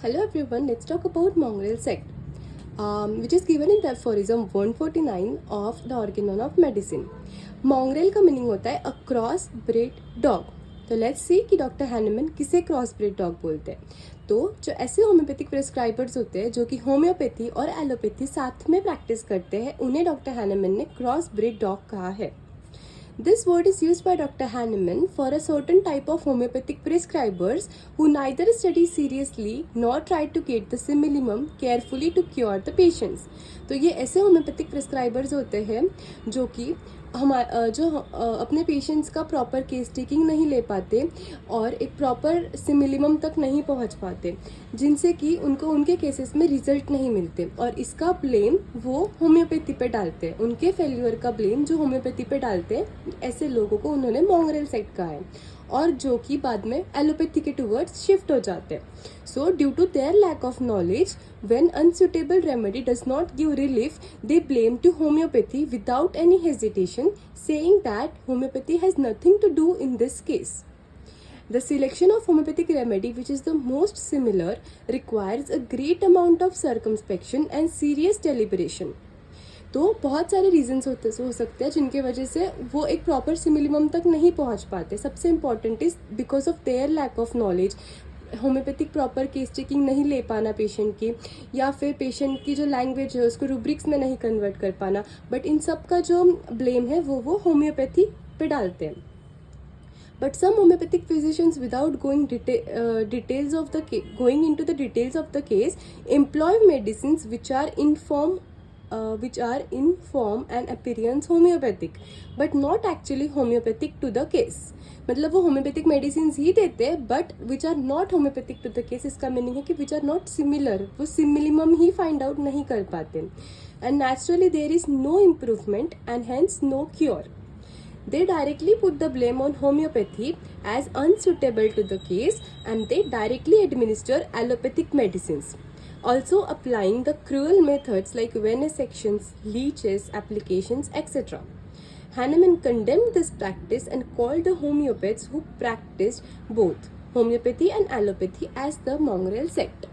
Hello everyone, let's talk about mongrel sect, which is given in the aphorism 149 of the Organon of Medicine. Mongrel का meaning होता है a cross breed dog. तो let's see कि doctor Hahnemann किसे cross breed dog बोलते हैं. तो जो ऐसे होम्योपैथिक प्रिस्क्राइबर्स होते हैं जो कि होम्योपैथी और एलोपैथी साथ में प्रैक्टिस करते हैं, उन्हें डॉक्टर हैनेमन ने क्रॉस ब्रीड डॉग कहा है. This word is used by Dr. Hahnemann for a certain type of homeopathic prescribers who neither study seriously nor try to get the minimum carefully to cure the patients. तो ये ऐसे homeopathic prescriber's होते हैं जो कि अपने patients का proper case taking नहीं ले पाते और एक प्रॉपर सिमिलिमम तक नहीं पहुंच पाते, जिनसे कि उनको उनके केसेस में रिजल्ट नहीं मिलते और इसका ब्लेम वो होम्योपैथी पे डालते हैं. उनके फेल्यूर का ब्लेम जो होम्योपैथी पे डालते हैं, ऐसे लोगों को उन्होंने मॉन्ग्रेल सेक्ट कहा है और जो कि बाद में एलोपैथी के टूवर्ड्स शिफ्ट हो जाते हैं. So due to their lack of knowledge, when unsuitable remedy does not give relief, they blame to homeopathy without any hesitation, saying that homeopathy has nothing to do in this case. The selection of homeopathic remedy which is the most similar requires a great amount of circumspection and serious deliberation. तो बहुत सारे reasons हो सकते हैं जिनके वजह से वो एक प्रॉपर सिमिलिमम तक नहीं पहुंच पाते. सबसे important is because of their lack of knowledge. Homoeopathic proper case taking नहीं ले पाना पेशेंट की, या फिर पेशेंट की जो लैंग्वेज है उसको रूब्रिक्स में नहीं कन्वर्ट कर पाना. बट इन सब का जो ब्लेम है वो होम्योपैथी पे डालते हैं. But some homeopathic physicians, without going into the details of the case, employ medicines which are in form and appearance homeopathic, but not actually homeopathic to the case. मतलब वो homeopathic medicines ही देते हैं but which are not homeopathic to the case. इसका meaning है कि which are not similar, वो similimum ही find out नहीं कर पाते. And naturally there is no improvement and hence no cure. They directly put the blame on homeopathy as unsuitable to the case and they directly administer allopathic medicines, also applying the cruel methods like venesections, leeches, applications, etc. Hahnemann condemned this practice and called the homeopaths who practiced both homeopathy and allopathy as the mongrel sect.